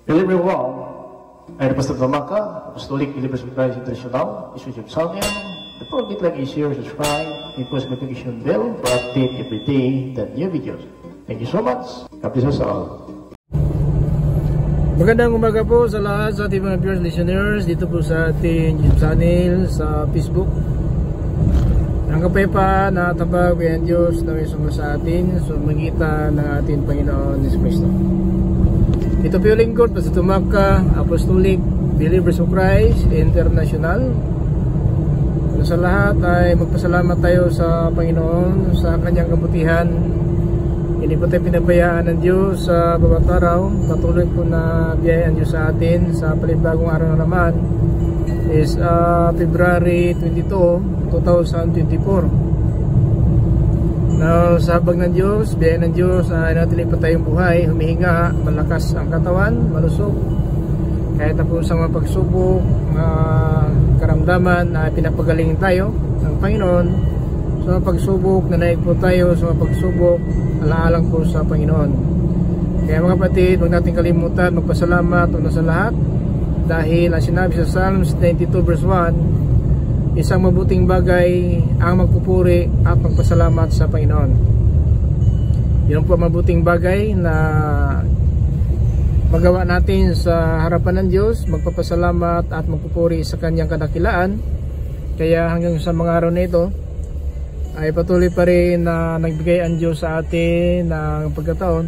Hello everyone, I'm Pastor Tamaka, Apostolic Believers of Christ International, Bishop Salmian. Before we like and share, subscribe, and post notification bell for update every day the new videos. Thank you so much. God bless us all. Magandang umaga po sa lahat sa ating mga viewers, listeners dito po sa ating YouTube channel sa Facebook. Ang kapayapaan na tabag ng Diyos na may summa sa atin sa magitan ng ating Panginoon Yesus Cristo. Ito po yung lingkod, Pastor Tamaka, Apostolic Believers of Christ International. Sa lahat ay magpasalamat tayo sa Panginoon sa kanyang kabutihan. Hindi po tayo pinabayaan ng Diyos sa bawat araw. Patuloy po na biyayaan Diyos sa atin sa palibagong araw na naman is February 22, 2024. Now, sa habag ng Diyos, biyayaan ng Diyos ay natili pa tayong buhay, humihinga, malakas ang katawan, malusog. Kahit na po sa mga pagsubok, karamdaman na pinapagaling tayo ng Panginoon. Sa mga pagsubok, nanaig po tayo sa mga pagsubok, alaalang po sa Panginoon. Kaya mga kapatid, huwag natin kalimutan magpasalamat una sa lahat. Dahil ang sinabi sa Psalms 92 verse 1, isang mabuting bagay ang magpupuri at magpasalamat sa Panginoon. Yun po mabuting bagay na magawa natin sa harapan ng Diyos, magpapasalamat at magpupuri sa kanyang kadakilaan. Kaya hanggang sa mga araw na ito ay patuloy pa rin na nagbigay ang Diyos sa atin ng pagkataon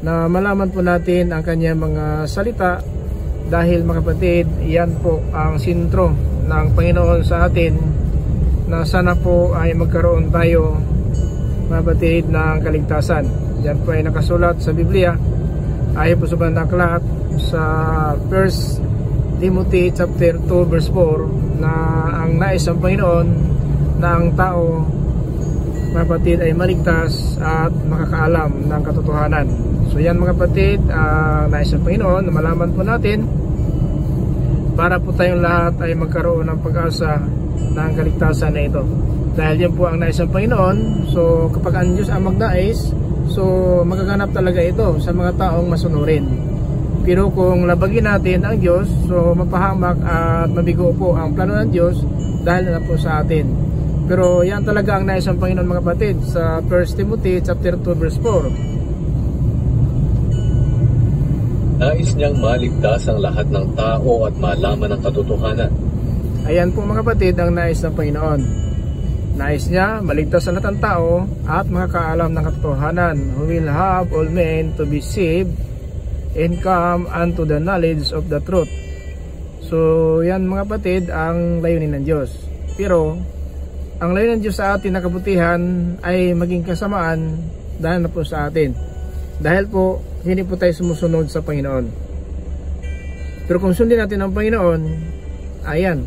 na malaman po natin ang kanyang mga salita. Dahil mga kapatid, yan po ang sentro ng Panginoon sa atin, na sana po ay magkaroon tayo mga kapatid ng kaligtasan. Yan po ay nakasulat sa Biblia ayon po sa Banal na Aklat sa 1 Timothy chapter 2 verse 4, na ang nais ng Panginoon na ang tao mga kapatid ay maligtas at makakaalam ng katotohanan. So yan mga kapatid, nais ng Panginoon na malaman po natin para po tayong lahat ay magkaroon ng pag-asa ng kaligtasan na ito. Dahil yan po ang nais ng Panginoon. So kapag ang Diyos ang magnais, so magaganap talaga ito sa mga taong masunurin. Pero kung labagin natin ang Diyos, so mapahamak at mabigo po ang plano ng Diyos dahil na po sa atin. Pero yan talaga ang nais ng Panginoon mga kapatid sa 1 Timothy chapter 2 verse 4. Nais niyang maligtas ang lahat ng tao at malaman ang katotohanan. Ayan po mga kapatid ang nais ng Panginoon. Nais niya maligtas ang lahat ng tao at makakaalam ng katotohanan, who will have all men to be saved and come unto the knowledge of the truth. So yan mga kapatid ang layunin ng Diyos. Pero ang layunin ng Diyos sa atin na kabutihan ay maging kasamaan dahil na po sa atin. Dahil po hindi po tayo sumusunod sa Panginoon. Pero kung sundin natin ang Panginoon, ayan,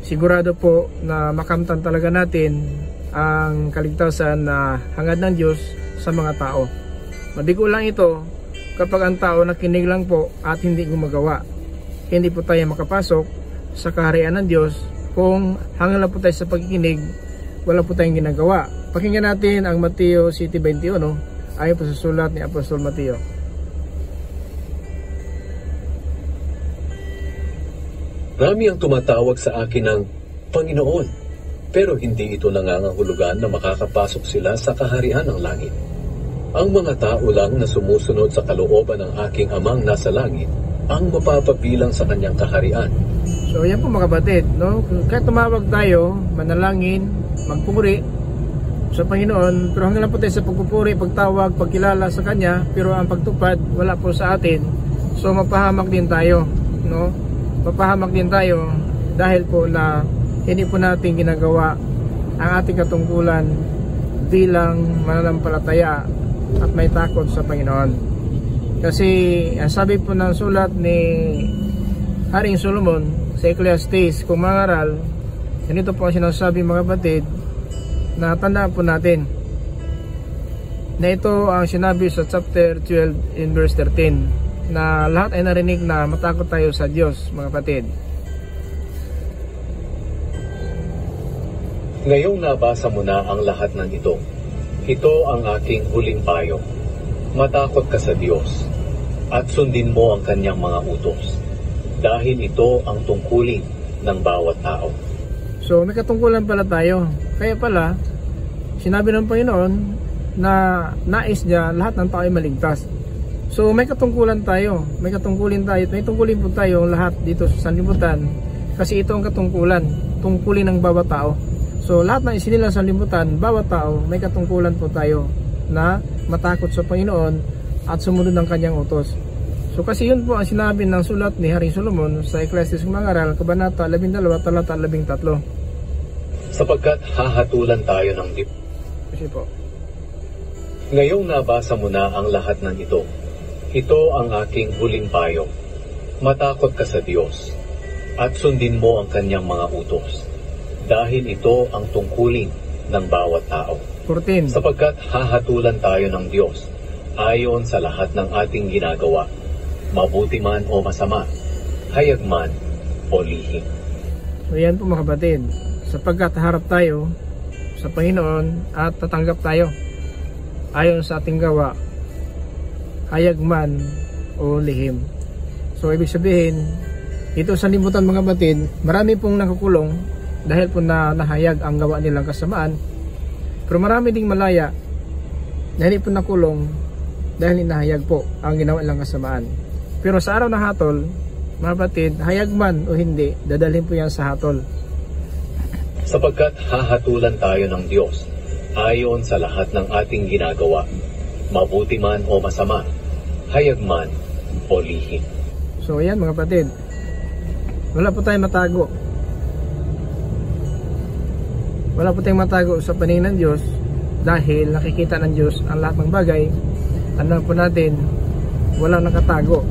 sigurado po na makamtan talaga natin ang kaligtasan na hangad ng Diyos sa mga tao. Mabigo lang ito kapag ang tao nakinig lang po at hindi gumagawa. Hindi po tayo makapasok sa kaharian ng Diyos kung hanggang lang po tayo sa pagkikinig, wala po tayong ginagawa. Pakinggan natin ang Mateo 7:21 ayon po sa sulat ni Apostol Mateo. Rami ang tumatawag sa akin ng Panginoon, pero hindi ito nangangahulugan na makakapasok sila sa kaharian ng langit. Ang mga tao lang na sumusunod sa kalooban ng aking Amang nasa langit ang mapapabilang sa kanyang kaharian. So yan po mga kapatid, no? Kaya tumawag tayo, manalangin, magpupuri sa Panginoon, pero hanggang lang po tayo sa pagpupuri, pagtawag, pagkilala sa Kanya, pero ang pagtupad wala po sa atin. So mapahamak din tayo, no? Mapahamak din tayo dahil po na hindi po natin ginagawa ang ating katungkulan bilang mananampalataya at may takot sa Panginoon. Kasi ang sabi po ng sulat ni Haring Solomon sa Ecclesiastes, kung mangaral, ganito po ang sinasabi mga kapatid, na tandaan po natin na ito ang sinabi sa chapter 12 in verse 13, na lahat ay narinig na matakot tayo sa Diyos mga kapatid. Ngayong nabasa mo na ang lahat ng ito, ito ang aking huling payo. Matakot ka sa Diyos. at sundin mo ang kanyang mga utos, dahil ito ang tungkulin ng bawat tao. So may katungkulan pala tayo. Kaya pala, sinabi ng Panginoon na nais niya lahat ng tao ay maligtas. So may katungkulan tayo. May tungkulin po tayo lahat dito sa sanlibutan. Kasi ito ang tungkulin ng bawat tao. So lahat ng isinilang sanlibutan, bawat tao, may katungkulan po tayo na matakot sa Panginoon at sumunod ng kanyang utos. So kasi yun po ang sinabi ng sulat ni Haring Solomon sa Ecclesiastes Mangaral, Kabanata 12, Talata 13. Sapagkat hahatulan tayo ng dip. Kasi po. Ngayong nabasa mo na ang lahat ng ito, ito ang aking huling payo. Matakot ka sa Diyos at sundin mo ang kanyang mga utos, dahil ito ang tungkulin ng bawat tao. 14. Sapagkat hahatulan tayo ng Diyos ayon sa lahat ng ating ginagawa, mabuti man o masama, hayag man o lihim. So yan po mga kapatid, sapagkat harap tayo sa Panginoon at tatanggap tayo ayon sa ating gawa, hayag man o lihim. So ibig sabihin, ito sa libutan mga kapatid, marami pong nakakulong dahil po na nahayag ang gawa nilang kasamaan, pero marami ding malaya na hindi po nakulong dahil inahayag po ang ginawa nilang kasamaan. Pero sa araw ng hatol, mga kapatid, hayag man o hindi, dadalhin po yan sa hatol. Sapagkat hahatulan tayo ng Diyos ayon sa lahat ng ating ginagawa, mabuti man o masama, hayag man o lihim. So ayan mga kapatid, wala po tayong matago. Wala po tayong matago sa paningin ng Diyos dahil nakikita ng Diyos ang lahat ng bagay. Ano po natin, walang nakatago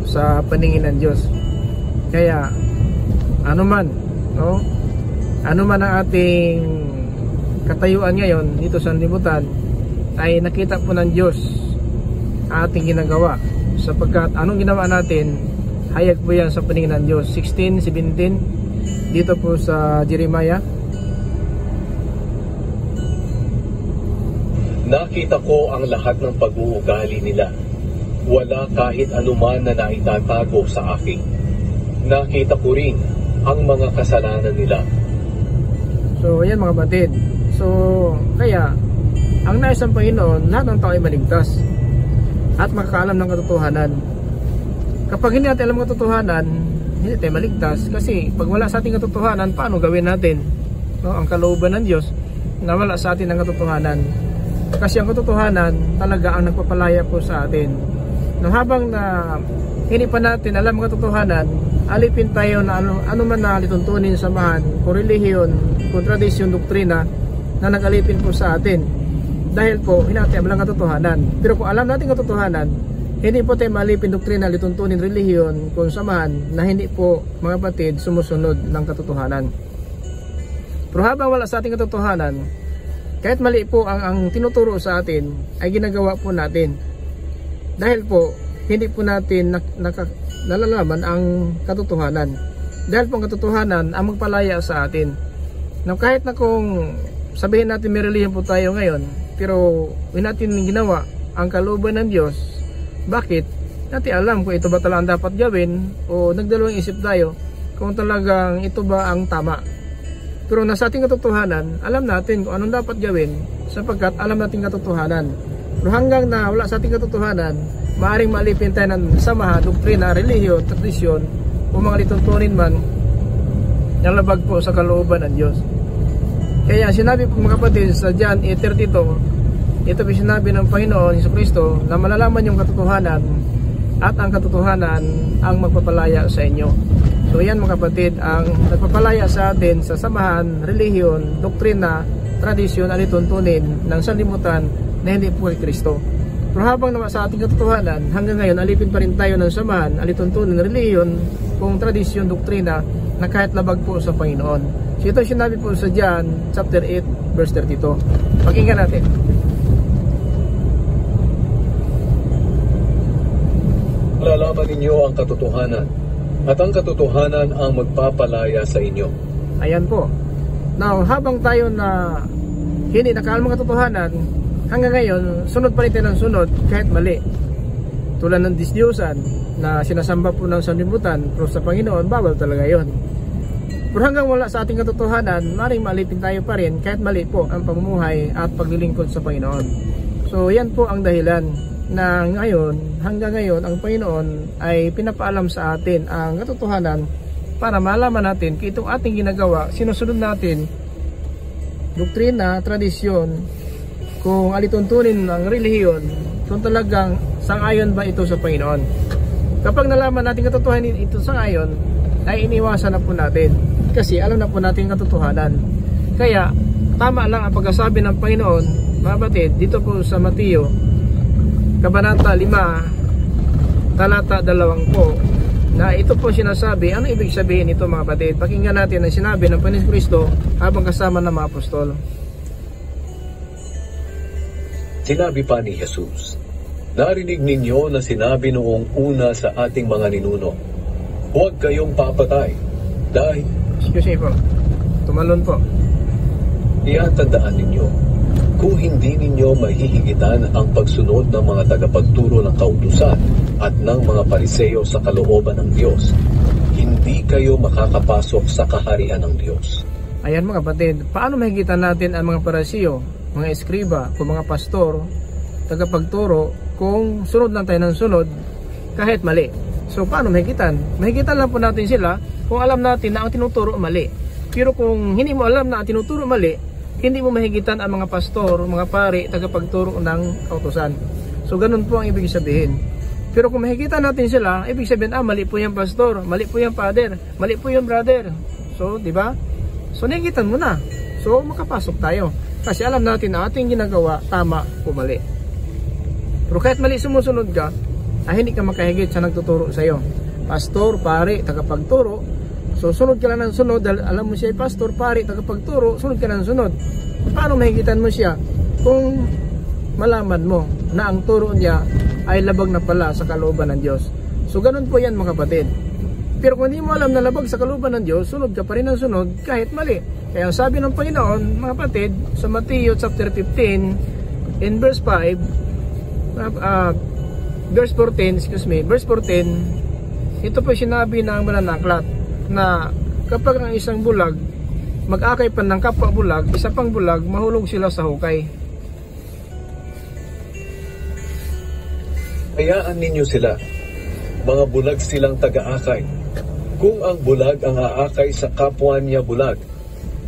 sa paningin ng Diyos. Kaya ano man ang ating katayuan ngayon dito sa libutan ay nakita po ng Diyos ang ating ginagawa, sapagkat anong ginawa natin, hayag po yan sa paningin ng Diyos. 16:17 dito po sa Jeremiah. Nakita ko ang lahat ng pag-uugali nila. Wala kahit anuman na naitatago sa akin. Nakita ko rin ang mga kasalanan nila. So yan mga batid. So kaya ang nais ng Panginoon, lahat ng tao ay maligtas at makakaalam ng katotohanan. Kapag hindi natin alam ang katotohanan, hindi tayo maligtas. Kasi pag wala sa ating katotohanan, paano gawin natin ang kalooban ng Diyos na wala sa atin ang katotohanan? Kasi ang katotohanan talaga ang nagpapalaya po sa atin. Nang habang na hindi pa natin alam ang katotohanan, alipin tayo na ano man na lituntunin, samahan, kung relihiyon, kung tradisyon, doktrina na nag-alipin po sa atin. Dahil po, hindi natin alam ang katotohanan. Pero kung alam natin ang katotohanan, hindi po tayo malipin doktrina, lituntunin, relihiyon, kung samahan na hindi po mga kapatid sumusunod ng katotohanan. Pero habang wala sa ating katotohanan, kahit mali po ang tinuturo sa atin, ay ginagawa po natin. Dahil po, hindi po natin nalalaman ang katotohanan. Dahil po ang katotohanan ang magpalaya sa atin. Now, kahit na kung sabihin natin may relihiyon po tayo ngayon, pero hindi natin ginawa ang kalooban ng Diyos, bakit? Natin alam kung ito ba talagang dapat gawin o nagdalawang isip tayo kung talagang ito ba ang tama. Pero nasa ating katotohanan, alam natin kung anong dapat gawin sapagkat alam natin katotohanan. Pero hanggang na wala sa ating katotohanan, maaaring maalipin tayo ng samahan, doktrina, relihiyon, tradisyon o mga lituntunin man yung labag po sa kalooban ng Diyos. Kaya sinabi po mga kapatid sa John 8:32, ito po sinabi ng Panginoon Jesucristo na malalaman yung katotohanan at ang katotohanan ang magpapalaya sa inyo. So yan mga kapatid, ang nagpapalaya sa atin sa samahan, relihiyon, doktrina, tradisyon, alituntunin ng sanlibutan na hindi po kay Kristo. Pero habang naman sa ating katotohanan, hanggang ngayon alipin pa rin tayo ng samahan, alituntunin, relihiyon, kung tradisyon, doktrina na kahit labag po sa Panginoon. So ito sinabi po sa John chapter 8 verse 32. Pakinggan natin. Malalaman ninyo ang katotohanan at ang katotohanan ang magpapalaya sa inyo. Ayan po. Now, habang tayo na hindi nakaalam ang katotohanan, hanggang ngayon, sunod pa rin tayo ng sunod kahit mali. tulad ng Diyos-Diyosan na sinasamba po ng sanlibutan, pero sa Panginoon, bawal talaga yon. Pero hanggang wala sa ating katotohanan, maring maalipin tayo pa rin kahit mali po ang pamumuhay at paglilingkod sa Panginoon. So yan po ang dahilan na ngayon, hanggang ngayon, ang Panginoon ay pinapaalam sa atin ang katotohanan para malaman natin kung itong ating ginagawa, sinusunod natin doktrina, tradisyon, kung alituntunin ng relihiyon, kung talagang sang-ayon ba ito sa Panginoon. Kapag nalaman natin katotohanan ito sang-ayon, ay iniwasan na po natin kasi alam na po natin katotohanan. Kaya tama lang ang pagkasabi ng Panginoon, mga batid, dito po sa Mateo Kabanata 5 talata 20 po, na ito po sinasabi. Ano ibig sabihin ito, mga batid? Pakinggan natin ang sinabi ng Panginoon Kristo habang kasama ng mga apostol. Sinabi pa ni Jesus, narinig ninyo na sinabi noong una sa ating mga ninuno, huwag kayong papatay dahil... Excuse me po, tumalon po. Iatandaan ninyo, kung hindi ninyo mahihigitan ang pagsunod ng mga tagapagturo ng kautusan at ng mga Pariseo sa kalooban ng Diyos, hindi kayo makakapasok sa kaharian ng Diyos. Ayan mga kapatid, paano mahigitan natin ang mga Pariseo, mga eskriba, kung mga pastor, tagapagturo, kung sunod lang tayo ng sunod kahit mali? So paano mahigitan? Mahigitan lang po natin sila kung alam natin na ang tinuturo mali. Pero kung hindi mo alam na ang tinuturo mali, hindi mo mahigitan ang mga pastor, mga pari, tagapagturo ng kautusan. So ganun po ang ibig sabihin. Pero kung mahigitan natin sila, ibig sabihin, mali po yung pastor, mali po yung father, mali po yung brother. So, di ba? So nahigitan mo na. So makapasok tayo. Kasi alam natin na ating ginagawa, tama o mali. Pero kahit mali sumusunod ka, hindi ka makahigit sa nagtuturo sa iyo. Pastor, pari, tagapagturo. So sunod ka lang ng sunod dahil alam mo siya ay pastor, pari, tagapagturo, sunod ka ng sunod. Paano mahigitan mo siya kung malaman mo na ang turo niya ay labag na pala sa kalooban ng Diyos? So ganun po yan mga kapatid. Pero kung hindi mo alam na labag sa kalooban ng Diyos, sunod ka pa rin ng sunod kahit mali. Kaya ang sabi ng Panginoon, mga kapatid, sa Mateo chapter 15 in verse 5, verse 14, ito po sinabi ng mananaklat na kapag ang isang bulag mag-akay pa ng kapwa bulag, isa pang bulag, mahulog sila sa hukay. Hayaan ninyo sila, mga bulag silang taga-akay. Kung ang bulag ang aakay sa kapwa niya bulag,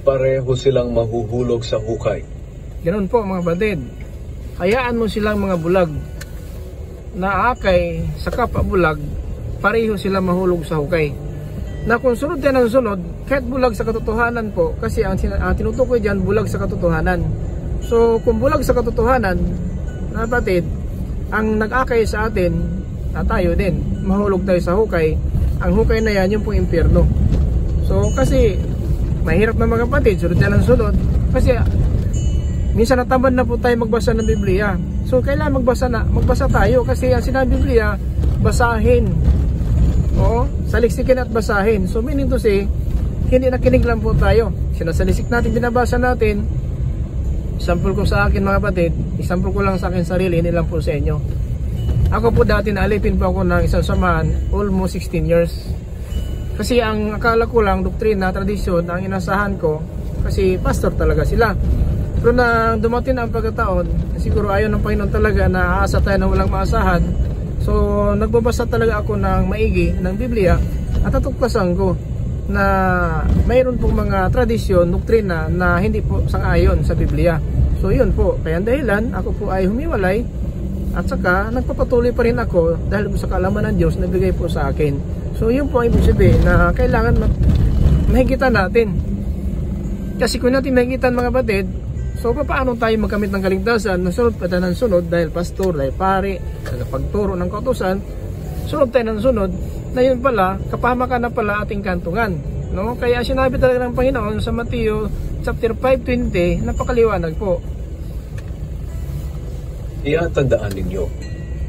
pareho silang mahuhulog sa hukay. Ganoon po mga batid. Hayaan mo silang mga bulag na aakay sa kapwa bulag, pareho silang mahulog sa hukay. Na kung sunod yan ang sunod, kahit bulag sa katotohanan po, kasi ang tinutukoy dyan, bulag sa katotohanan. So kung bulag sa katotohanan, na batid, ang nag-akay sa atin, na tayo din, mahulog tayo sa hukay. Ang hukay na yan, yung pong impyerno. So kasi mahirap na mga kapatid, sunod yan ang sunod. Kasi minsan natamad na po tayo magbasa ng Biblia. So kailangan magbasa tayo kasi ang sinabi ng Biblia, basahin. O, saliksikin at basahin. So meaning to say, hindi nakinig lang po tayo. Sinasalisik natin, binabasa natin. Sample ko sa akin mga kapatid, example ko lang sa akin sarili, hindi lang po sa inyo. Ako po dati naalipin po ako ng isang samahan, almost 16 years. Kasi ang akala ko lang, doktrina, tradisyon, ang inasahan ko, kasi pastor talaga sila. Pero na dumating ang pagkataon, siguro ayaw ng Panginoon talaga na aasa tayo na walang maasahan. So nagbabasa talaga ako ng maigi ng Biblia at natuklasan ko na mayroon pong mga tradisyon, doktrina na hindi po sang-ayon sa Biblia. So yun po, kaya dahilan ako po ay humiwalay at saka nagpapatuloy pa rin ako dahil sa kaalaman ng Diyos na bigay po sa akin. So yun po ang ibig sabihin na kailangan mahigitan natin. Kasi kung natin mahigitan mga batid, so paano tayo magkamit ng kaligtasan? Nasunod pa tayo ng sunod dahil pastor, dahil pari, tagapagturo ng kautusan, sunod tayo ng sunod, na yun pala, kapahamakan na pala ating kantungan. No? Kaya sinabi talaga ng Panginoon sa Mateo chapter 5:20, napakaliwanag po. Iatandaan ninyo,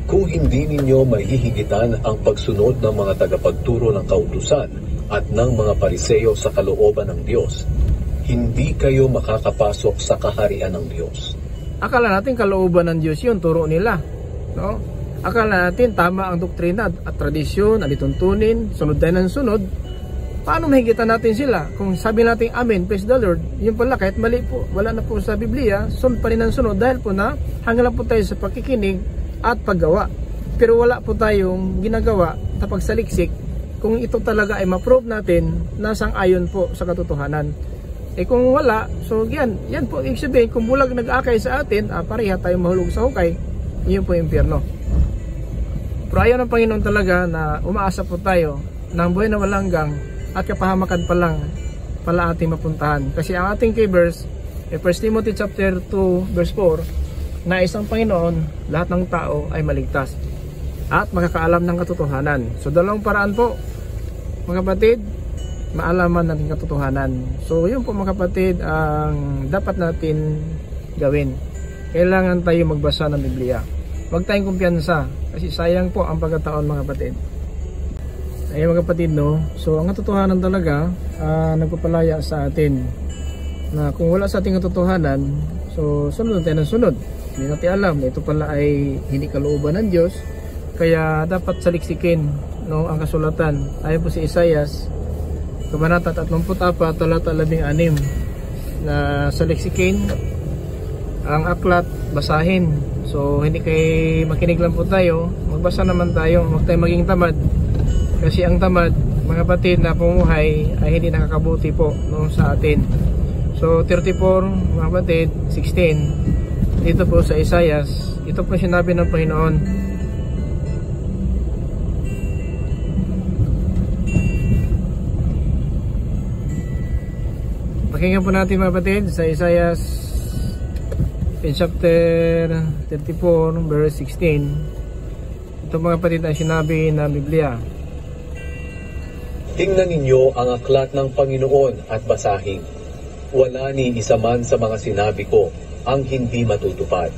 kung hindi ninyo mahihigitan ang pagsunod ng mga tagapagturo ng kautusan at ng mga Pariseo sa kalooban ng Diyos, hindi kayo makakapasok sa kaharian ng Diyos. Akala natin kalooban ng Diyos yun, turo nila. No? akala natin tama ang doktrina at tradisyon, alituntunin, sunod tayo ng sunod. Paano mahigitan natin sila? Kung sabi natin amen, praise the Lord, yun pala kahit mali po, wala na po sa Biblia, sunod pa rin ang sunod dahil po na hanggang lang po tayo sa pakikinig at paggawa. Pero wala po tayong ginagawa sa pagsaliksik kung ito talaga ay ma-prove natin na sang-ayon po sa katotohanan. Kung wala, so yan po ibig sabihin, kung bulag nag-akay sa atin, pareha tayong mahulog sa hukay, yun po yung impyerno. Pero ayaw ng Panginoon talaga na umaasa po tayo ng buhay na walang hanggang at kapahamakan pa lang pala ating mapuntahan. Kasi ang ating key verse, 1 Timothy chapter 2 verse 4, na isang Panginoon, lahat ng tao ay maligtas at makakaalam ng katotohanan. So dalawang paraan po, mga kapatid, maalaman natin katotohanan. So yun po mga kapatid ang dapat natin gawin. Kailangan tayo magbasa ng Biblia. Huwag tayong kumpiyansa kasi sayang po ang pagkataon mga kapatid. Ayun mga kapatid, no? So ang katotohanan talaga nagpapalaya sa atin na kung wala sa ating katotohanan, so sunod tayo ng sunod. Hindi natin alam na ito pala ay hindi kalooban ng Diyos, kaya dapat saliksikin, no, ang kasulatan. Ayon po si Isaias Kabanata 34 talata 16 na saliksikin ang aklat, basahin. So hindi kay makinig lang po tayo, magbasa naman tayo, huwag tayo maging tamad. Kasi ang tamad, mga kapatid, na pumuhay ay hindi nakakabuti po, no, sa atin. So 34 mga kapatid 16, dito po sa Isaias, ito po sinabi ng Panginoon. Pakinggan po natin mga kapatid sa Isaias chapter 34 verse 16. Ito mga kapatid ang sinabi ng Biblia. Tingnan ninyo ang aklat ng Panginoon at basahin. Wala ni isa man sa mga sinabi ko ang hindi matutupad.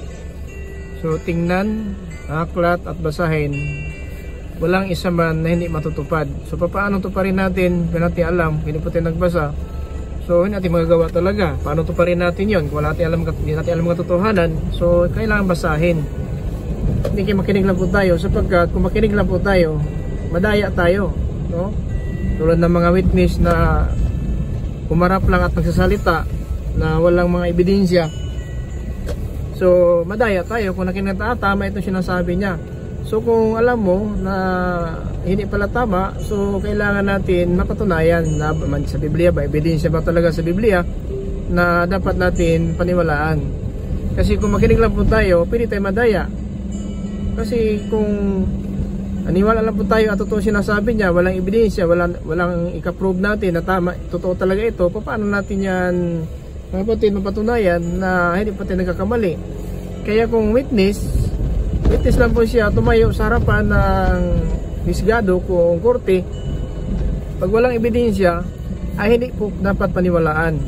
So tingnan ang aklat at basahin. Walang isa man na hindi matutupad. So paano tuparin natin? Kung natin alam, hindi po tayo nagbasa. So hindi natin magagawa talaga. Paano tuparin natin yon? Kung hindi natin alam ang katotohanan, so kailangan basahin. Hindi kayo makinig lang po tayo, sapagkat kung makinig lang po tayo, madaya tayo, no? Tulad ng mga witness na umarap lang at nagsasalita na walang mga ebidensya. So madaya tayo kung nakinig tayo, tama itong sinasabi niya. So kung alam mo na hindi pala tama, so kailangan natin mapatunayan na sa Biblia ba, ebidensya ba talaga sa Biblia na dapat natin paniwalaan. Kasi kung makinig lang po tayo, pwede tayo madaya. Kasi kung aniwala lang po tayo at totoo sinasabi niya, walang ebidensya, walang ikaprove natin na tama, totoo talaga ito, paano natin yan mga kapatid mapatunayan na hindi pa tayo nagkakamali? Kaya kung witness lang po siya, tumayo sa harapan ng hisgado kung korte, pag walang ebidensya ay hindi po dapat paniwalaan,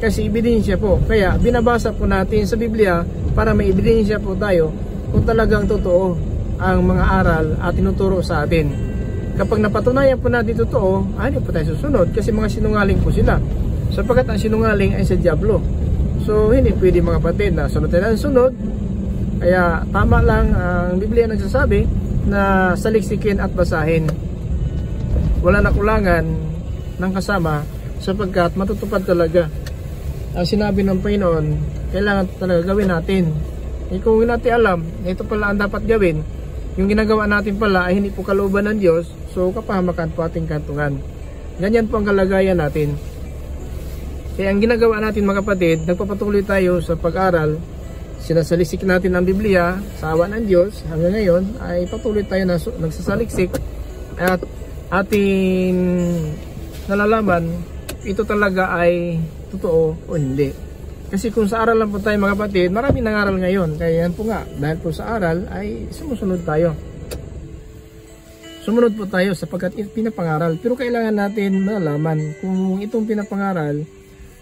kasi ebidensya po. Kaya binabasa po natin sa Biblia para may ebidensya po tayo kung talagang totoo ang mga aral at tinuturo sa atin. Kapag napatunayan po natin totoo, hindi po tayo susunod, kasi mga sinungaling po sila, sapagkat ang sinungaling ay sa diablo. So hindi pwede mga kapatid na sunod tayo ng sunod. Kaya tama lang ang Biblia nagsasabi na saliksikin at basahin. Wala na kulangan ng kasama, sapagkat matutupad talaga ang sinabi ng Panginoon. Kailangan talaga gawin natin. Kung hindi natin alam, ito pala ang dapat gawin, yung ginagawa natin pala ay hindi po kalooban ng Diyos, so kapahamakan po ating kantungan. Ganyan po ang kalagayan natin. Kaya ang ginagawa natin mga kapatid, nagpapatuloy tayo sa pag-aral, sinasaliksik natin ang Biblia sa awa ng Diyos. Hanggang ngayon ay patuloy tayo na nagsasaliksik at ating nalalaman ito talaga ay totoo o hindi. Kasi kung sa aral lang po tayo mga kapatid, maraming nangaral ngayon. Kaya yan po nga, dahil po sa aral ay sumusunod tayo. Sumunod po tayo sapagkat pinapangaral. Pero kailangan natin malaman kung itong pinapangaral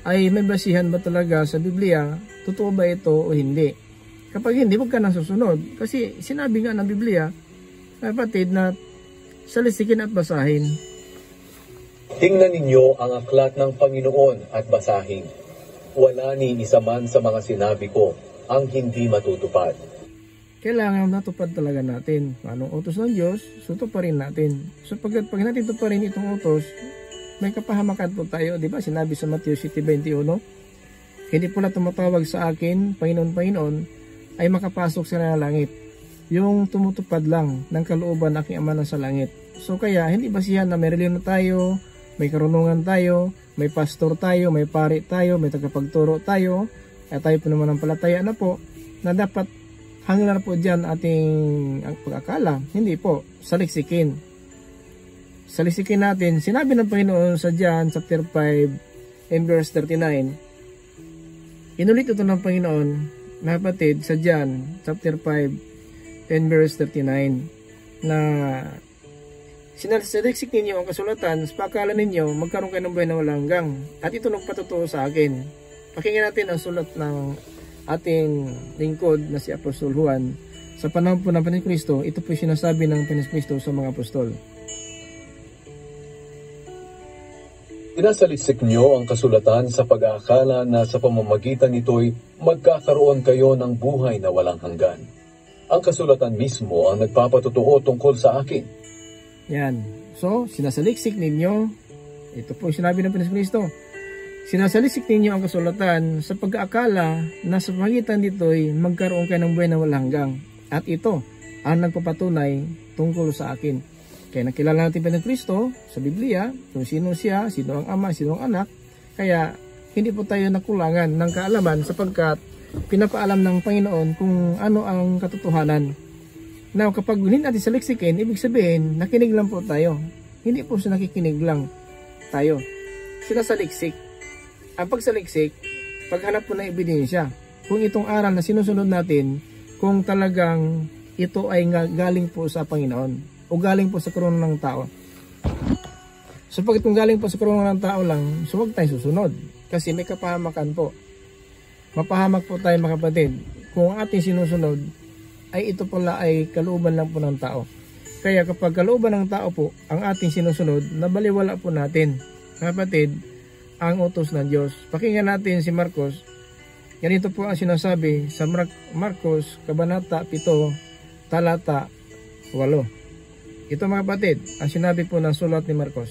ay may basihan ba talaga sa Biblia, totoo ba ito o hindi. Kapag hindi, huwag ka nang susunod. Kasi sinabi nga ng Biblia, kapatid, na salisikin at basahin. Tingnan ninyo ang aklat ng Panginoon at basahin. Wala ni isa man sa mga sinabi ko ang hindi matutupad. kailangan natupad talaga natin. Anong utos ng Diyos, so tuparin natin. So pag natin tuparin itong utos, may kapahamakan po tayo. Diba? Sinabi sa Matthew 7:21, hindi po na tumatawag sa akin, Panginoon, Panginoon, ay makapasok sila ng langit. Yung tumutupad lang ng kalooban aking Ama na sa langit. So kaya, hindi basihan na may reliyon na tayo, may karunungan tayo, may pastor tayo, may pari tayo, may tagapagturo tayo, at tayo po naman ang palataya na po, na dapat hangin na po dyan ating ang pag-akala. Hindi po, saliksikin. Saliksikin natin, sinabi ng Panginoon sa John chapter 5 and verse 39. Inulit ito ng Panginoon, mga kapatid, sa John chapter 5 and verse 39, na sinaliksik ninyo ang kasulatan sa pagkala ninyo magkaroon kayo ng buhay na walang hanggang, at ito nagpatotoo sa akin. Pakinggan natin ang sulat ng ating lingkod na si Apostol Juan. Sa panahon po ng Panginoon Kristo, ito po sinasabi ng Panginoon Kristo sa mga apostol. Sinasaliksik niyo ang kasulatan sa pag-aakala na sa pamamagitan nito'y magkakaroon kayo ng buhay na walang hanggan. Ang kasulatan mismo ang nagpapatotoo tungkol sa akin. Yan. So, sinasaliksik ninyo, ito po sinabi ng Panginoon Kristo, sinasaliksik ninyo ang kasulatan sa pag-aakala na sa pamamagitan nito'y magkaroon kayo ng buhay na walang hanggan. At ito ang nagpapatunay tungkol sa akin. Kaya nakilala natin pa ng Kristo sa Biblia, kung sino siya, sino ang Ama, sino ang Anak. Kaya hindi po tayo nakulangan ng kaalaman sapagkat pinapaalam ng Panginoon kung ano ang katotohanan. Now, kapag hindi natin saliksikin, ibig sabihin, nakinig lang po tayo. Hindi po siya nakikinig lang tayo. Sila saliksik. Ang pagsaliksik, paghanap po ng ebidensya. Kung itong aral na sinusunod natin, kung talagang ito ay galing po sa Panginoon o galing po sa karunungan ng tao. So pag itong galing po sa karunungan ng tao lang, so huwag tayong susunod. Kasi may kapahamakan po. Mapahamak po tayo mga kapatid. Kung ang ating sinusunod, ay ito pala ay kalooban lang po ng tao. Kaya kapag kalooban ng tao po, ang ating sinusunod, nabaliwala po natin, mga kapatid, ang utos ng Diyos. Pakinggan natin si Marcos. Ganito po ang sinasabi sa Marcos, Kabanata 7, Talata 8. Ito mga kapatid, ang sinabi po ng sulat ni Marcos.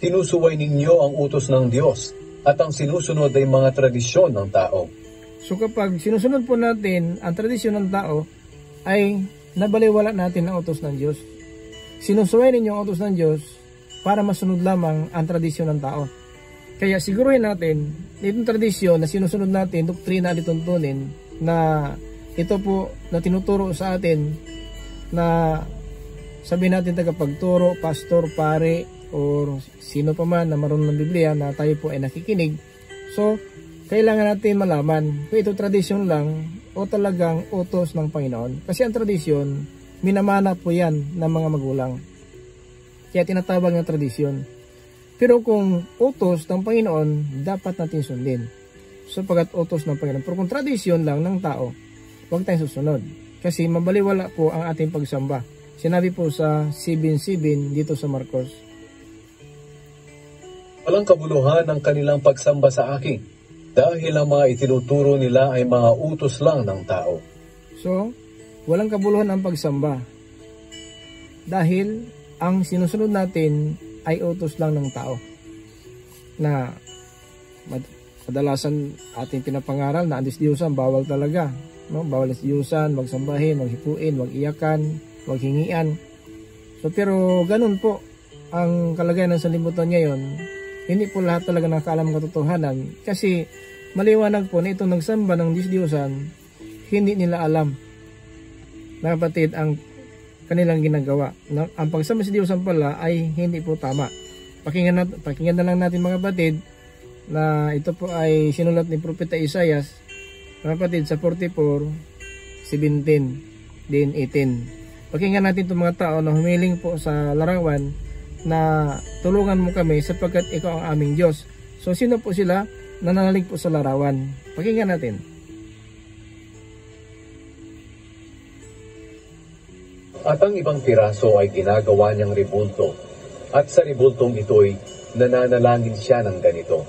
Sinusuway ninyo ang utos ng Diyos at ang sinusunod ay mga tradisyon ng tao. So kapag sinusunod po natin ang tradisyon ng tao, ay nabaliwala natin ang utos ng Diyos. Sinusuway ninyo ang utos ng Diyos para masunod lamang ang tradisyon ng tao. Kaya siguruhin natin, itong tradisyon na sinusunod natin, doktrina lituntunin, na ito po na tinuturo sa atin, na sabihin natin tagapagturo, pastor, pare, or sino pa man na marunong ng Biblia na tayo po ay nakikinig. So, kailangan natin malaman kung ito tradisyon lang o talagang utos ng Panginoon. Kasi ang tradisyon, minamana po yan ng mga magulang. Kaya tinatawag ng tradisyon. Pero kung utos ng Panginoon, dapat natin sundin. Sapagat utos ng Panginoon. Pero kung tradisyon lang ng tao, huwag tayong susunod. Kasi mabaliwala po ang ating pagsamba. Sinabi po sa 7:7 dito sa Marcos. Walang kabuluhan ang kanilang pagsamba sa akin, dahil ang mga itinuturo nila ay mga utos lang ng tao. So, walang kabuluhan ang pagsamba. Dahil ang sinusunod natin ay utos lang ng tao. Na kadalasan ating pinapangaral na ang Diyos-Diyosan, bawal talaga. No? Bawal ang Diyos-Diyosan, magsambahin, maghipuin, magiyakan, maghingian. So, pero ganun po ang kalagayan ng sanlibutan ngayon. Hindi po lahat talaga nakakaalam ng katotohanan. Kasi maliwanag po na itong nagsamba ng Diyos-Diyosan, hindi nila alam na kapatid ang kanilang ginagawa. Ang pagsamba sa Diyosan pala ay hindi po tama. Pakinggan na lang natin mga kapatid na ito po ay sinulat ni Propeta Isaias, mga kapatid, sa 44:17 din 18. Pakinggan natin itong mga tao na humiling po sa larawan na tulungan mo kami sapagkat ikaw ang aming Diyos. So sino po sila? Nananalig po sa larawan. Pakinggan natin. At ang ibang piraso ay ginagawa niyang ribulto, at sa ribultong ito'y nananalangin siya ng ganito,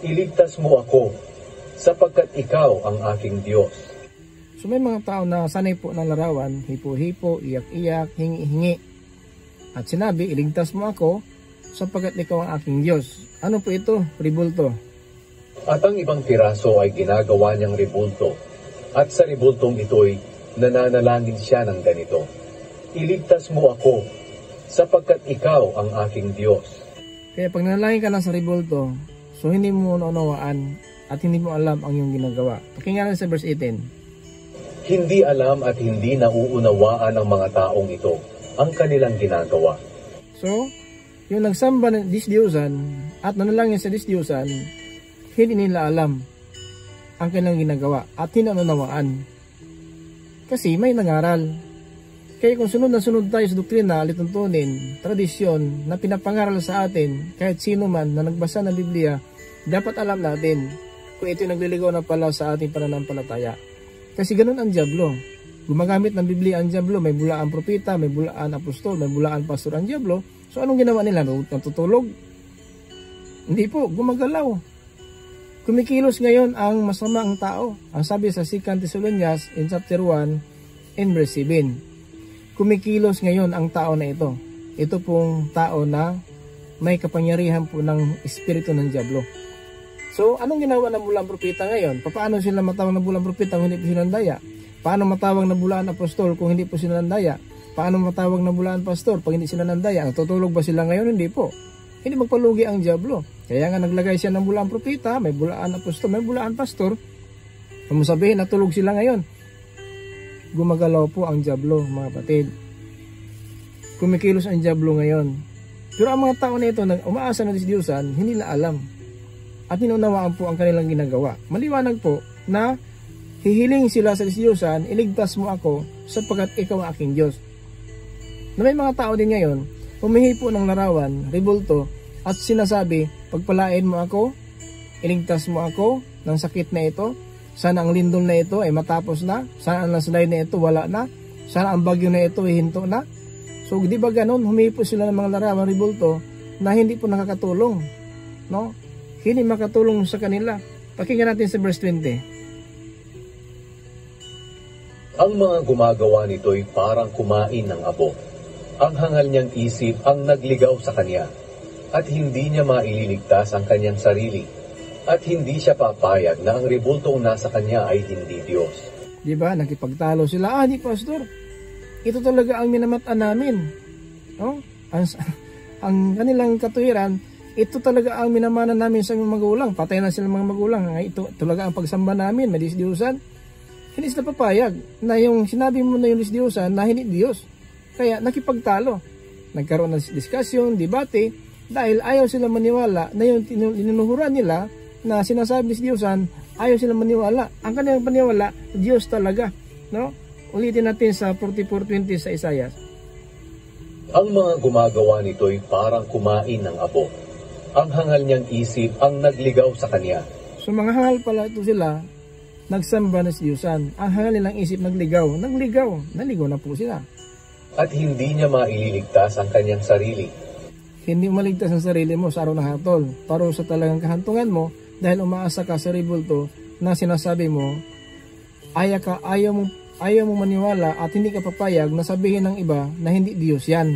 iligtas mo ako, sapagkat ikaw ang aking Diyos. So may mga tao na sanay po ng larawan, hipo-hipo, iyak-iyak, hingi-hingi. At sinabi, iligtas mo ako, sapagkat ikaw ang aking Diyos. Ano po ito? Ribulto. At ang ibang piraso ay ginagawa niyang ribulto. At sa ribultong ito'y nananalangin siya ng ganito, iligtas mo ako, sapagkat ikaw ang aking Diyos. Kaya pag nanalangin ka na sa ribulto, so hindi mo naunawaan at hindi mo alam ang iyong ginagawa. Pakinggan sa verse 18. Hindi alam at hindi nauunawaan ng mga taong ito ang kanilang ginagawa. So, yung nagsamba ng disdiyusan at nanalangin sa disdiyusan, hindi nila alam ang kanilang ginagawa at hindi naunawaan. Kasi may nangaral. Kaya kung sunod na sunod tayo sa doktrina, lituntunin, tradisyon na pinapangaral sa atin, kahit sino man na nagbasa ng Biblia, dapat alam natin kung ito yung nagliligaw na pala sa ating pananampalataya. Kasi ganun ang dyablo. Gumagamit ng Biblia ang dyablo, may bulaan propeta, may bulaan apostol, may bulaan pastor ang dyablo. So anong ginawa nila? Natutulog? Hindi po, gumagalaw. Kumikilos ngayon ang masamang tao. Ang sabi sa 2 Thessalonians in chapter 1 in verse 7. Kumikilos ngayon ang tao na ito. Ito pong tao na may kapangyarihan po ng espiritu ng dyablo. So, anong ginawa ng bulang propeta ngayon? Paano sila matawag na bulang propeta kung hindi po sila nandaya? Paano matawag na bulaan apostol kung hindi po sila nandaya? Paano matawag na bulaan pastor pag hindi sila nandaya? Natutulog ba sila ngayon? Hindi po. Hindi magpalugi ang dyablo. Kaya nga naglagay siya ng bulaan propeta, may bulaan apostol, may bulaan pastor. Kung sabihin, natulog sila ngayon. Gumagalaw po ang dyablo, mga kapatid. Kumikilos ang dyablo ngayon. Pero ang mga tao na ito, na umaasa ng Diyusan, hindi na alam. At ninunawaan po ang kanilang ginagawa. Maliwanag po na hihiling sila sa Diyusan, iligtas mo ako sapagkat ikaw ang aking Diyos. Na may mga tao din ngayon, humihi po ng larawan, ribulto, at sinasabi, pagpalain mo ako, iligtas mo ako ng sakit na ito, sana ang lindol na ito ay matapos na, sana ang landslide na ito wala na, sana ang bagyo na ito ay hinto na. So di ba ganun, humihi po sila ng mga larawan, ribulto, na hindi po nakakatulong, no? Hindi makatulong sa kanila. Pakinggan natin sa verse 20. Ang mga gumagawa nito'y parang kumain ng abo. Ang hangal niyang isip ang nagligaw sa kanya, at hindi niya maililigtas ang kanyang sarili, at hindi siya papayag na ang ribultong nasa kanya ay hindi Diyos. Diba, nakipagtalo sila, di pastor, ito talaga ang minamataan namin. No? Ang kanilang katuwiran, ito talaga ang minamana namin sa mga magulang. Patay na sila mga magulang. Ito talaga ang pagsamba namin, may Diyos-Diyosan. Hindi sila papayag na yung sinabi mo na yung Diyos-Diyosan na hindi Diyos. Kaya nakipagtalo. Nagkaroon ng diskusyon, debate, dahil ayaw sila maniwala na yung tinunuhuran nila na sinasabi ni Diyusan, ayaw sila maniwala. Ang kanilang paniwala, Diyos talaga. No? Ulitin natin sa 44:20 sa Isaiah. Ang mga gumagawa nito'y parang kumain ng abo. Ang hangal niyang isip ang nagligaw sa kanya. So mga hangal pala ito sila, nagsamba na si Diyusan. Ang hangal nilang isip nagligaw. Naligaw na po sila. At hindi niya maililigtas ang kanyang sarili. Hindi maligtas ang sarili mo sa araw ng hatol. Para sa talagang kahantungan mo, dahil umaasa ka sa ribulto na sinasabi mo, ayaw mo maniwala at hindi ka papayag na sabihin ng iba na hindi Diyos yan.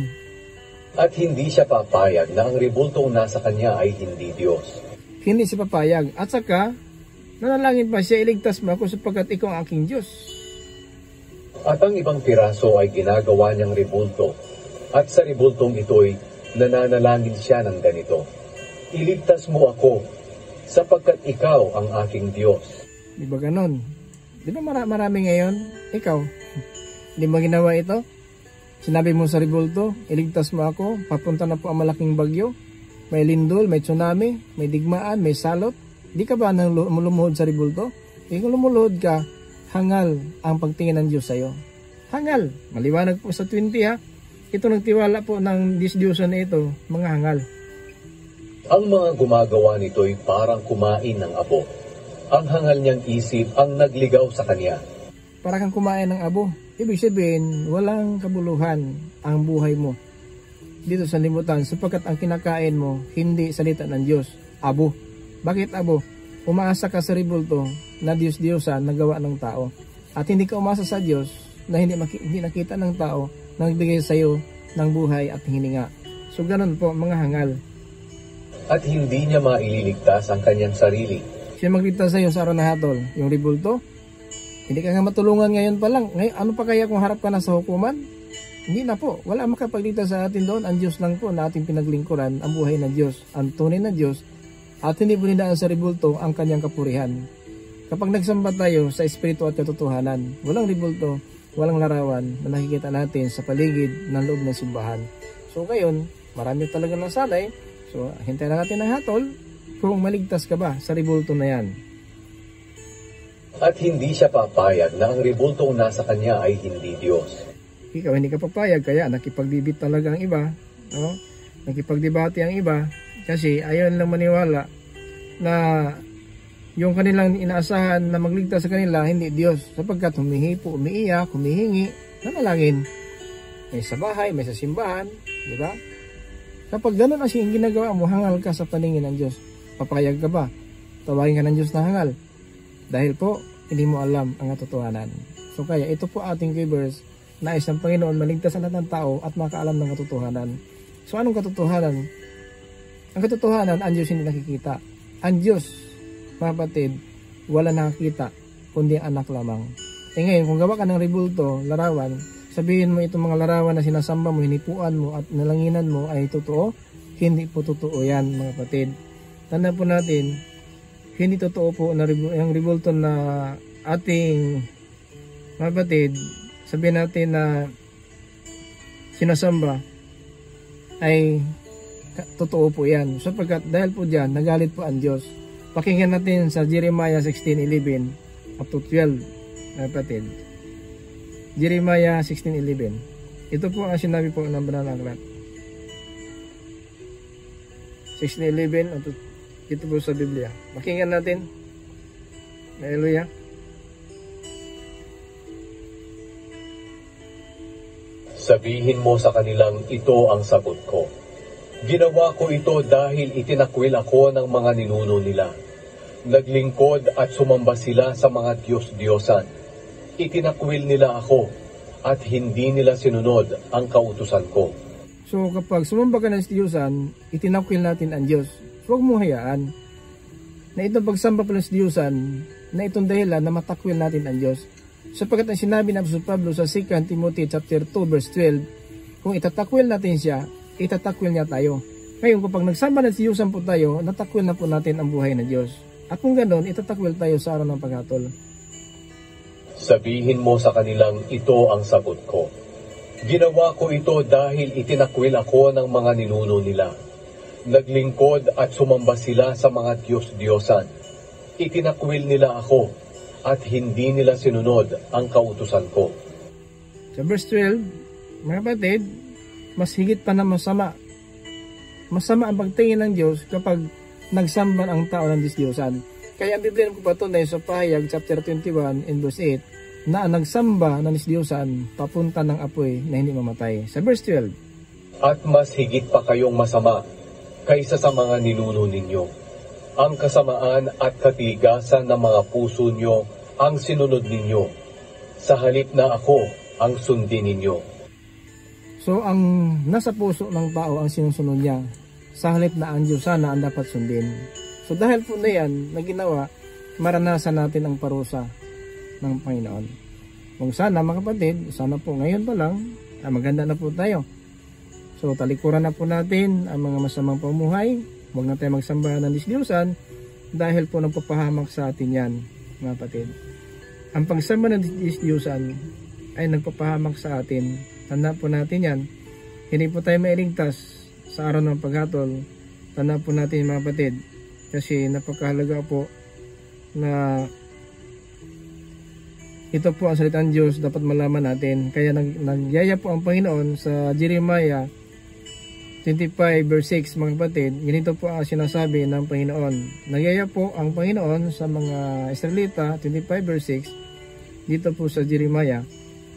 At hindi siya papayag na ang ribultong nasa kanya ay hindi Diyos. Hindi siya papayag. At saka, nanalangin pa siya, iligtas mo ako sapagkat ikaw ang aking Diyos. At ang ibang piraso ay ginagawa niyang ribulto. At sa ribultong ito'y nananalangin siya ng ganito, iligtas mo ako sapagkat ikaw ang aking Diyos. Di ba ganon? Di ba marami ngayon? Ikaw, di ba ginawa ito? Sinabi mo sa ribulto, iligtas mo ako, papunta na po ang malaking bagyo, may lindol, may tsunami, may digmaan, may salot. Di ka ba nang lumuhod sa ribulto? Kung lumuluhod ka, hangal ang pagtingin ng Diyos sa'yo. Hangal. Maliwanag po sa 20 ha. Ito nagtiwala po ng Diyos-Diyosan na ito, mga hangal. Ang mga gumagawa nito'y parang kumain ng abo. Ang hangal niyang isip ang nagligaw sa kanya. Para kang kumain ng abo. Ibig sabihin, walang kabuluhan ang buhay mo. dito sa limutan sapagkat ang kinakain mo hindi salita ng Diyos. Abo. Bakit abo? Umaasa ka sa rebulto na Diyos-Diyosan na gawa ng tao. At hindi ka umasa sa Diyos na hindi nakita ng tao na nagbigay sa iyo ng buhay at hininga. So ganun po mga hangal. At hindi niya maililigtas ang kanyang sarili. Siya magligtas sa iyo sa araw na hatol. Yung rebulto, hindi ka nga matulungan ngayon pa lang. Ngayon, ano pa kaya kung harap ka na sa hukuman? Hindi na po. Wala makapagligtas sa atin doon. Ang Diyos lang po na ating pinaglingkuran, ang buhay ng Diyos, ang tunay na Diyos, at hindi buninaan sa rebulto ang kanyang kapurihan. Kapag nagsamba tayo sa espiritu at katotohanan, walang rebulto, walang larawan na nakikita natin sa paligid ng loob ng simbahan. So ngayon, marami talaga nasanay. So hintayin na natin ang hatol kung maligtas ka ba sa rebulto na yan. At hindi siya papayag na ang rebultong nasa kanya ay hindi Diyos. Ikaw hindi ka papayag, kaya nakipagdibit talaga ang iba, no? Nakipagdebate ang iba kasi ayaw lang maniwala na yung kanilang inaasahan na magligtas sa kanila hindi Diyos, sapagkat humihipo, umiiyak, humihingi, nanalangin. May sa bahay, may sa simbahan, di ba? Kapag gano'n ang ginagawa mo, hangal ka sa paningin ng Diyos. Papayag ka ba? Tawagin ka ng Diyos na hangal. Dahil po, hindi mo alam ang katotohanan. So kaya ito po ating viewers, nais ng Panginoon maligtas ang lahat ng tao at makaalam ng katotohanan. So anong katotohanan? Ang katotohanan, ang Diyos hindi nakikita. Ang Diyos, mga kapatid, wala nakakita, kundi ang anak lamang. E ngayon, kung gawa ka ng rebulto, larawan, sabihin mo itong mga larawan na sinasamba mo, hinipuan mo at nalanginan mo ay totoo, hindi po totoo yan, mga kapatid. Tandaan po natin, hindi totoo po na yung rebulto na ating, mga kapatid, sabihin natin na sinasamba ay totoo po yan. Sapagkat dahil po dyan, nagalit po ang Diyos. Pakinggan natin sa Jeremiah 16:11 up to 12, mga kapatid. Jeremiah 16:11. Ito po ang sinabi po ng Banal na Aklat. 16:11 up to, ito po sa Biblia. Pakinggan natin. Hallelujah. Sabihin mo sa kanilang, ito ang sagot ko. Ginawa ko ito dahil itinakwil ako ng mga ninuno nila. Naglingkod at sumamba sila sa mga Diyos-Diyosan. Itinakwil nila ako at hindi nila sinunod ang kautusan ko. So kapag sumamba ka ng Diyosan, itinakwil natin ang Diyos. Huwag mo hayaan na itong pagsamba pa ng Diyosan, na itong dahilan na matakwil natin ang Diyos. Sapagkat ang sinabi ng Apostol Pablo sa 2 Timothy chapter 2 verse 12, kung itatakwil natin siya, itatakwil niya tayo. Ngayon kapag nagsamba ng Diyosan po tayo, natakwil na po natin ang buhay ng Diyos. At kung ganoon, itatakwil tayo sa araw ng paghatol. Sabihin mo sa kanilang, ito ang sagot ko. Ginawa ko ito dahil itinakwil ako ng mga ninuno nila. Naglingkod at sumamba sila sa mga Diyos-Diyosan. Itinakwil nila ako at hindi nila sinunod ang kautusan ko. Sa verse 12, mga kapatid, mas higit pa na masama. Masama ang pagtingin ng Diyos kapag nagsamba ang tao ng Diyos-Diyosan. Kaya ang Biblia po patunay sa Pahayag chapter 21 and verse 8 na nagsamba ng Diyos-Diyosan papunta ng apoy na hindi mamatay. Sa verse 12, at mas higit pa kayong masama kaysa sa mga ninuno ninyo. Ang kasamaan at katigasan ng mga puso nyo ang sinunod ninyo, sa halip na ako ang sundin ninyo. So ang nasa puso ng tao ang sinusunod niya, sa halip na ang Diyos sana ang dapat sundin. So dahil po na yan na ginawa, maranasan natin ang parusa ng Panginoon. Kung sana mga kapatid, sana po ngayon pa lang, maganda na po tayo. So talikuran na po natin ang mga masamang pamuhay. Huwag na tayo magsamba ng Diyos-Diyosan dahil po nagpapahamak sa atin yan, mga kapatid. Ang pagsamba ng Diyos-Diyosan ay nagpapahamak sa atin. Tanda po natin yan. Hindi po tayo mailigtas sa araw ng paghatol. Tanda po natin, mga kapatid. Kasi napakahalaga po na ito po ang salita ng Diyos, dapat malaman natin. Kaya nagyaya po ang Panginoon sa Jeremiah 25 verse 6, mga kapatid. Ganito po ang sinasabi ng Panginoon. Nagyaya po ang Panginoon sa mga Israelita, 25 verse 6, dito po sa Jeremiah,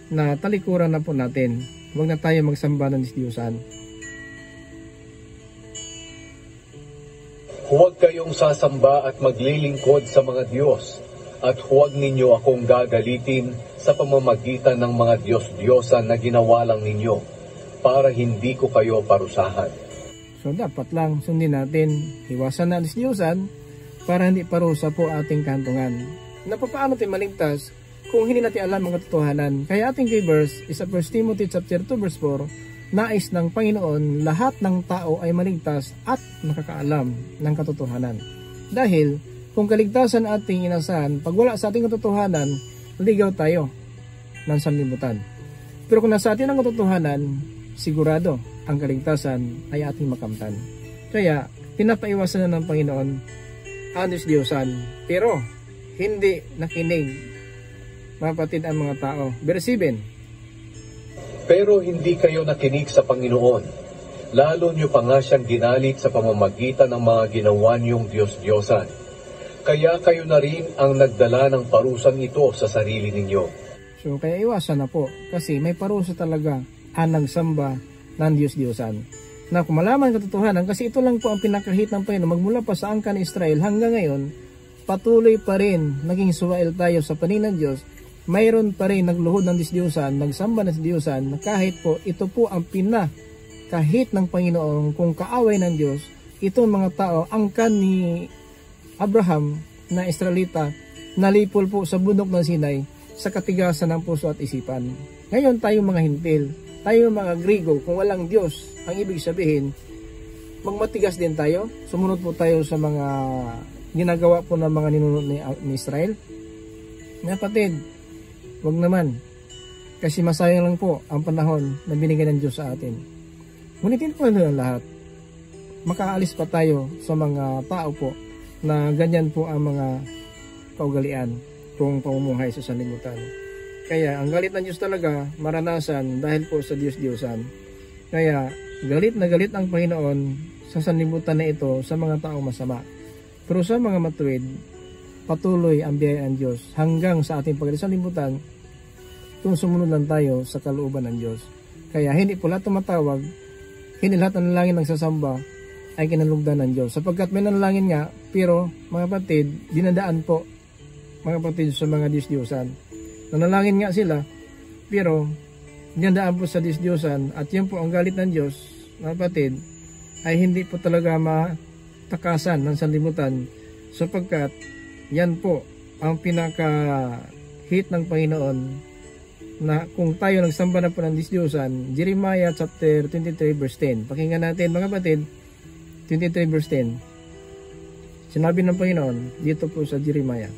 na talikuran na po natin. Huwag na tayo magsamba ng Diyos-Diyosan. kayong sasamba at maglilingkod sa mga Diyos, at huwag ninyo akong gagalitin sa pamamagitan ng mga Diyos-Diyosan na ginawa lang ninyo, para hindi ko kayo parusahan. So dapat lang sundin natin, iwasan na Diyos-Diyosan para hindi parusa po ating kantungan. Paano tayo maligtas kung hindi natin alam ang katotohanan? Kaya ating key verse is 1 Timothy chapter 2 verse 4, nais ng Panginoon lahat ng tao ay maligtas at makakaalam ng katotohanan. Dahil kung kaligtasan ating inasahan, pag wala sa ating katotohanan, ligaw tayo ng sanlibutan. Pero kung nasa atin ang katotohanan, sigurado ang kaligtasan ay ating makamtan. Kaya pinapaiwasan na ng Panginoon ang Diyos-Diyosan, pero hindi nakinig, mga kapatid, ang mga tao. Verse 7. Pero hindi kayo nakinig sa Panginoon, lalo nyo pa nga siyang ginalit sa pamamagitan ng mga ginawa niyong Diyos-Diyosan. Kaya kayo na rin ang nagdala ng parusang ito sa sarili ninyo. So kaya iwasan na po, kasi may parusa talaga ang nagsamba ng Diyos-Diyosan. Na kung malaman katotohanan, kasi ito lang po ang pinakahit ng Panginoon, magmula pa sa angkan ni Israel hanggang ngayon, patuloy pa rin naging suwail tayo sa paningin ng Diyos. Mayroon pa rin nagluhod ng Diyos-Diyosan, nagsamba ng Diyos-Diyosan, na kahit po ito po ang pinakahit ng Panginoon, kung kaaway ng Diyos, itong mga tao, angkan ni Abraham na Israelita, nalipol po sa bundok ng Sinai sa katigasan ng puso at isipan. Ngayon tayo mga Hintil, tayo mga Grigo, kung walang Diyos, ang ibig sabihin, magmatigas din tayo, sumunod po tayo sa mga ginagawa po ng mga ninuno ni Israel. Mga kapatid, wag naman, kasi masayang lang po ang panahon na binigay ng Diyos sa atin. Ngunitin po na lahat, makaalis pa tayo sa mga tao po na ganyan po ang mga kaugalian kung pamumuhay sa sanlibutan. Kaya ang galit ng Diyos talaga maranasan dahil po sa Diyos-Diyosan. Kaya galit na galit ang Panginoon sa sanlibutan na ito sa mga taong masama. Pero sa mga matuwid, patuloy ang biyaya ng Diyos hanggang sa ating pagkalisanlibutan kung sumunod lang tayo sa kalooban ng Diyos. Kaya hindi po lahat tumatawag, hindi lahat ng nanalangin nagsasamba ay kinalugdan ng Diyos. Sapagkat may nanalangin nga, pero mga kapatid, dinadaan po mga kapatid sa mga Diyos-Diyosan. Nanalangin nga sila, pero dinadaan po sa Diyos-Diyosan, at yun po ang galit ng Diyos, mga kapatid, ay hindi po talaga matakasan ng sanlibutan, sapagkat yan po ang pinaka-hit ng Panginoon na kung tayo nagsamba na po ng Diyos-Diyosan. Jeremiah chapter 23 verse 10. Pakinggan natin mga kapatid, 23 verse 10. Sinabi ng Panginoon dito po sa Jeremiah.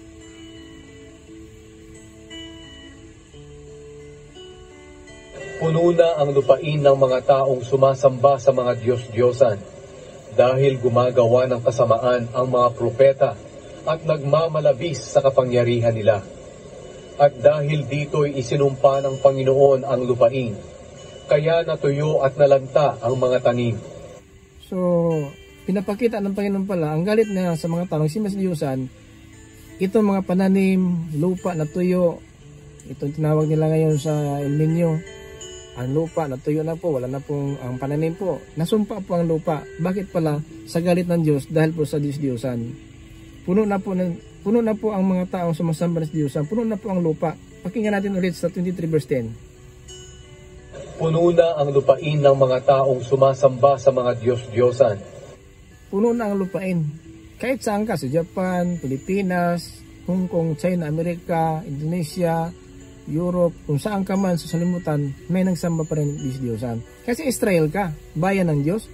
Puno na ang lupain ng mga taong sumasamba sa mga Diyos-Diyosan, dahil gumagawa ng kasamaan ang mga propeta at nagmamalabis sa kapangyarihan nila. At dahil dito'y isinumpa ng Panginoon ang lupain, kaya natuyo at nalanta ang mga tanim. So, pinapakita ng Panginoon pala, ang galit na sa mga taong sinusunod, itong mga pananim, lupa na tuyo, itong tinawag nila ngayon sa El Niño, ang lupa natuyo na po, wala na pong ang pananim po, nasumpa po ang lupa. Bakit pala? Sa galit ng Diyos, dahil po sa Diyos-Diyosan. Puno na po ang mga taong sumasamba sa Diyosan, puno na po ang lupa. Pakinggan natin ulit sa 23 verse 10. Puno na ang lupain ng mga taong sumasamba sa mga Diyos-Diyosan. Puno na ang lupain. Kahit saan ka, sa Japan, Pilipinas, Hong Kong, China, Amerika, Indonesia, Europe, kung saan ka man sa salimutan, may nagsamba pa rin ng Diyos-Diyosan. Kasi Israel ka, bayan ng Diyos,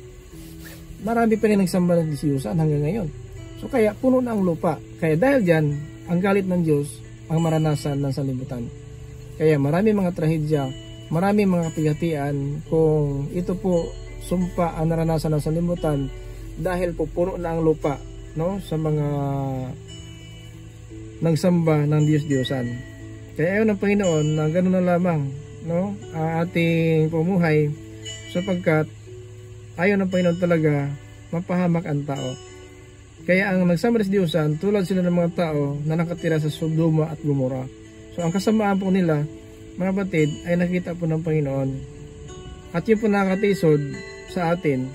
marami pa rin nagsamba ng Diyos-Diyosan hanggang ngayon. So kaya puno na ang lupa. Kaya dahil dyan, ang galit ng Diyos ang maranasan ng salimutan. Kaya marami mga trahedya, marami mga pigatian kung ito po sumpa ang naranasan ng salimutan dahil po puno na ang lupa, no, sa mga nagsamba ng Diyos-Diyosan. Kaya ayaw ng Panginoon na gano'n na lamang, no, ang ating pumuhay, sapagkat ayaw ng Panginoon talaga mapahamak ang tao. Kaya ang nagsama sa Diyosan, tulad sila ng mga tao na nakatira sa Sodoma at Gomora. So ang kasamaan po nila, mga batid, ay nakita po ng Panginoon. At yun po nakatisod sa atin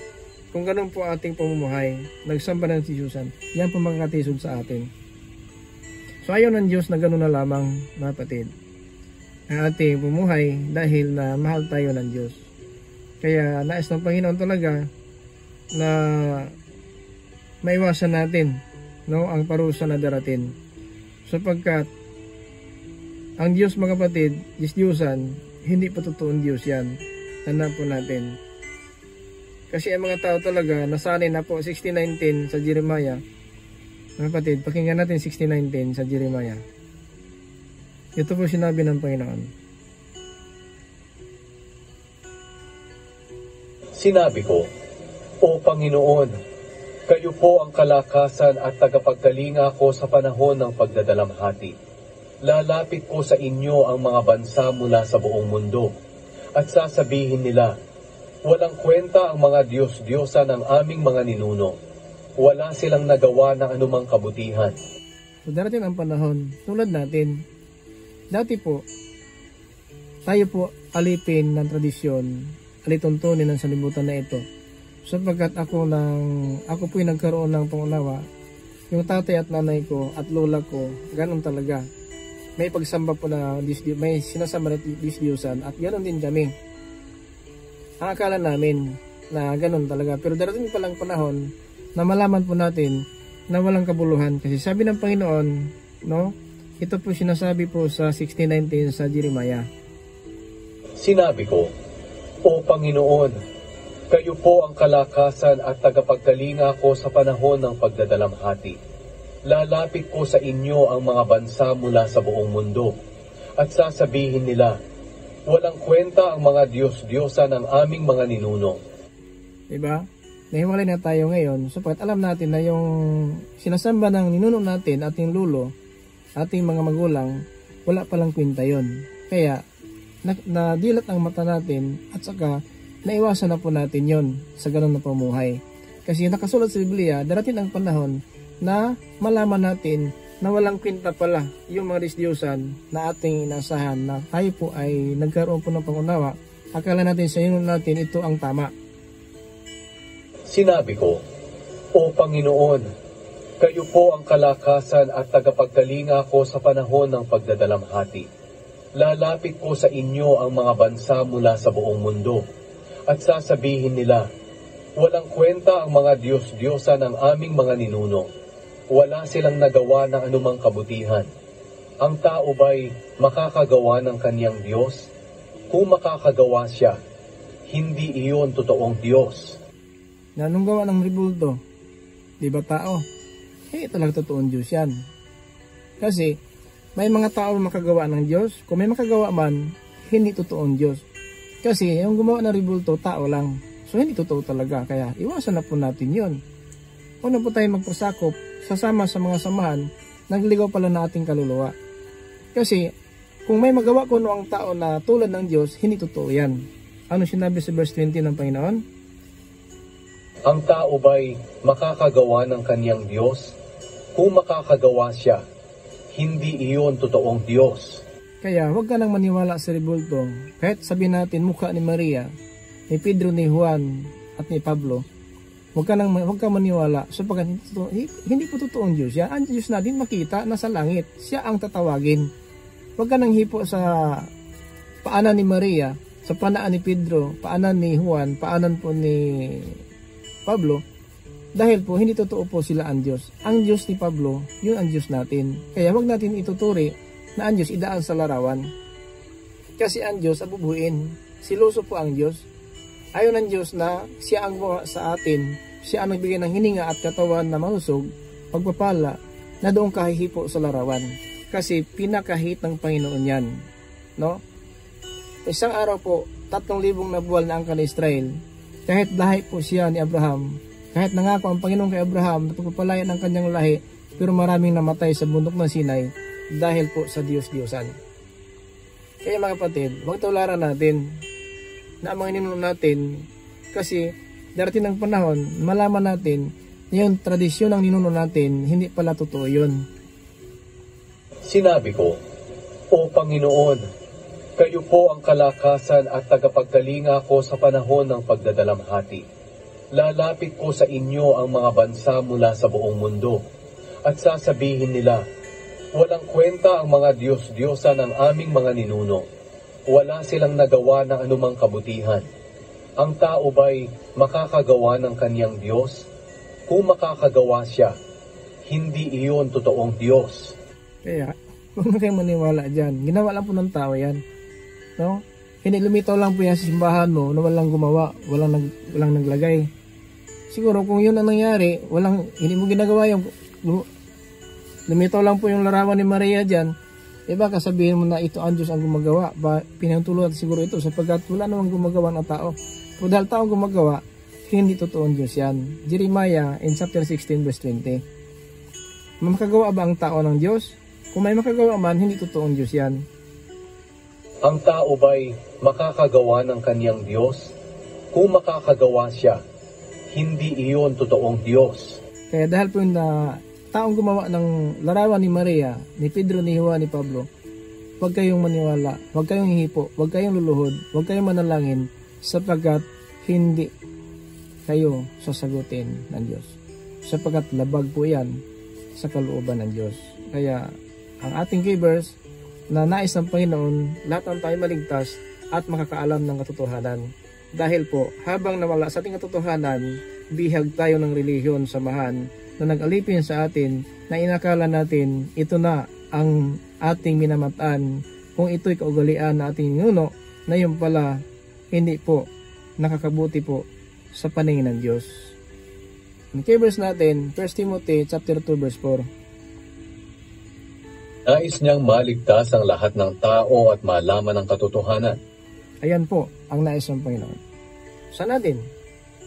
kung ganun po ating pamumuhay, nagsamba ng Diyusan, yan po makakatisod sa atin. So ayaw ng Diyos na ganun na lamang, mga kapatid, ang ating pamumuhay dahil na mahal tayo ng Diyos. Kaya nais ng Panginoon talaga na maiwasan natin, no, ang parusa na darating. Sapagkat ang Diyos, mga kapatid, Diyusan, hindi pa totoong Diyos yan. Tandaan po natin. Kasi ang mga tao talaga, nasanay na po 16:19 sa Jeremiah. Mga kapatid, pakinggan natin 16:19 sa Jeremiah. Ito po sinabi ng Panginoon. Sinabi ko, O Panginoon, kayo po ang kalakasan at tagapagkalinga ko sa panahon ng pagdadalamhati. Lalapit ko sa inyo ang mga bansa mula sa buong mundo at sasabihin nila, walang kwenta ang mga Diyos-Diyosa ng aming mga ninuno. Wala silang nagawa ng anumang kabutihan. So darating ang panahon, tulad natin, dati po, tayo po alipin ng tradisyon, alituntunin ng salibutan na ito. Sapagkat ako po'y nagkaroon ng pangunawa, yung tatay at nanay ko at lola ko, ganun talaga. May pagsamba po na may sinasamba na Diyos-Diyosan at ganoon din kami. Ang akala namin na ganoon talaga. Pero darating palang panahon na malaman po natin na walang kabuluhan. Kasi sabi ng Panginoon, no, ito po sinasabi po sa 16:19 sa Jeremiah. Sinabi ko, O Panginoon, kayo po ang kalakasan at tagapagkalinga ko sa panahon ng pagdadalamhati. Lalapit ko sa inyo ang mga bansa mula sa buong mundo at sasabihin nila, walang kwenta ang mga Diyos-Diyosa ng aming mga ninuno. Diba? Nahiwalay na tayo ngayon sapagkat alam natin na yung sinasamba ng ninuno natin, ating lulo, ating mga magulang, wala palang kwenta yun. Kaya, nadilat ang mata natin at saka naiwasan na po natin yon sa ganun na pamuhay. Kasi nakasulat sa Biblia, darating ang panahon na malaman natin na walang kwenta pala yung mga Diyos-Diyosan na ating inasahan na tayo po ay nagkaroon po ng pangunawa. Akala natin sa inyo natin ito ang tama. Sinabi ko, O Panginoon, kayo po ang kalakasan at tagapagkalinga ko sa panahon ng pagdadalamhati. Lalapit ko sa inyo ang mga bansa mula sa buong mundo at sasabihin nila, walang kwenta ang mga Diyos-Diyosa ng aming mga ninuno. Wala silang nagawa ng anumang kabutihan. Ang tao ba'y makakagawa ng kanyang Diyos? Kung makakagawa siya, hindi iyon totoong Diyos. Na anong gawa ng rebulto? Di ba tao? Talagang totoong Diyos yan. Kasi may mga tao makagawa ng Diyos. Kung may makagawa man, hindi totoong Diyos. Kasi yung gumawa ng rebulto, tao lang. So hindi totoo talaga. Kaya iwasan na po natin yon. Una po tayo magpasakop, sasama sa mga samahan, nagligaw pala na ating kaluluwa. Kasi, kung may magawa ko noong tao na tulad ng Diyos, hindi totoo yan. Ano sinabi sa verse 20 ng Panginoon? Ang tao ba'y makakagawa ng kanyang Diyos? Kung makakagawa siya, hindi iyon totoong Diyos. Kaya, huwag ka nang maniwala sa rebulto. Kahit sabihin natin mukha ni Maria, ni Pedro, ni Juan, at ni Pablo, huwag ka maniwala sapagkat hindi po totoong Diyos. Yan, ang Diyos natin makita nasa langit. Siya ang tatawagin. Huwag ka nang hipo sa paanan ni Maria, sa paanan ni Pedro, paanan ni Juan, paanan po ni Pablo. Dahil po hindi totoo po sila ang Diyos. Ang Diyos ni Pablo, yun ang Diyos natin. Kaya huwag natin ituturi na ang Diyos idaan sa larawan. Kasi ang Diyos abubuin. Siloso po ang Diyos. Ayaw ng Diyos na siya ang gawa sa atin, siya ang nagbigay ng hininga at katawan na malusog, pagpapala, na doon kahihipo sa larawan. Kasi pinakahit ng Panginoon yan. No? Isang araw po, 3,000 na buwal na angkan ni Israel. Kahit lahi po siya ni Abraham, kahit nangako ang Panginoon kay Abraham na pagpapalayan ang kanyang lahi, pero maraming namatay sa bundok ng Sinai dahil po sa Diyos-Diyosan. Kaya mga kapatid, huwag tularan natin na ang mga ninuno natin kasi darating ng panahon, malaman natin na yung tradisyon ng ninuno natin, hindi pala totoo yun. Sinabi ko, O Panginoon, kayo po ang kalakasan at tagapagkalinga ko sa panahon ng pagdadalamhati. lalapit po sa inyo ang mga bansa mula sa buong mundo at sasabihin nila, walang kwenta ang mga Diyos-Diyosa ng aming mga ninuno. Wala silang nagawa ng anumang kabutihan. Ang tao ba'y makakagawa ng kanyang Diyos? Kung makakagawa siya, hindi iyon totoong Diyos. Kaya, huwag na kayong maniwala dyan. Ginawa lang po ng tao yan. No? Hindi lumitaw lang po yan sa simbahan mo na walang gumawa, walang naglagay. Siguro kung yun ang nangyari, hindi mo ginagawa yung lumitaw lang po yung larawan ni Maria dyan, baka sabihin mo na ito ang Diyos ang gumagawa. Pinahintuluan siguro ito sapagkat wala namang gumagawa ng tao. Kung dahil tao gumagawa, hindi totoong Diyos yan. Jeremiah in chapter 16 verse 20. Makagawa ba ang tao ng Diyos? Kung may makagawa man, hindi totoong Diyos yan. Ang tao ba'y makakagawa ng kanyang Diyos? Kung makakagawa siya, hindi iyon totoong Diyos. Kaya dahil po yung taong gumawa ng larawan ni Maria, ni Pedro, ni Juan, ni Pablo, huwag kayong maniwala, huwag kayong hihipo, huwag kayong luluhod, huwag kayong manalangin, sapagkat hindi kayo sasagutin ng Diyos. Sapagkat labag po yan sa kalooban ng Diyos. Kaya ang ating givers, na nais ng Panginoon, lahat ng tayo maligtas at makakaalam ng katotohanan. Dahil po, habang nawala sa ating katotohanan, bihag tayo ng relihiyon, samahan, na nag-alipin sa atin, na inakala natin, ito na ang ating minamataan, kung ito'y kaugalian na ating ninuno, na yun pala, hindi po, nakakabuti po, sa paningin ng Diyos. Ang key-verse natin, 1 Timothy chapter 2 verse 4. Nais niyang maligtas ang lahat ng tao at malaman ang katotohanan. Ayan po ang nais ng Panginoon. Sana din,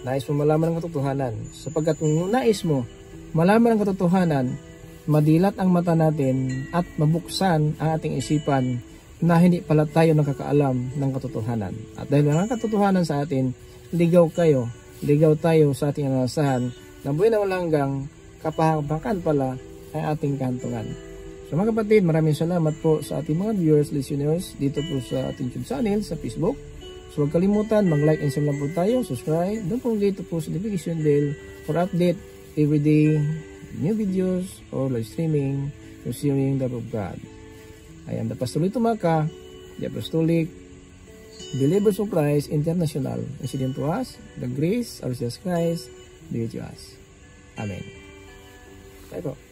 nais mo malaman ang katotohanan. Sapagkat kung nais mo malaman ang katotohanan, madilat ang mata natin at mabuksan ang ating isipan na hindi pala tayo nakakaalam ng katotohanan. At dahil ang katotohanan sa atin, ligaw tayo sa ating inaasahan na buhay na walang hanggang kapahamakan pala ang ating kantungan. So mga kapatid, maraming salamat po sa ating mga viewers, listeners dito po sa ating YouTube channel sa Facebook. So huwag kalimutan, mag-like and share lang po tayo, subscribe. Don't forget to post notification bell for update everyday new videos or live streaming concerning the Word of God. I am the Pastor Lito Maca, the Apostolic Believers of Christ International. Resident to us, the grace of Jesus Christ be with us. Amen. Tayo po.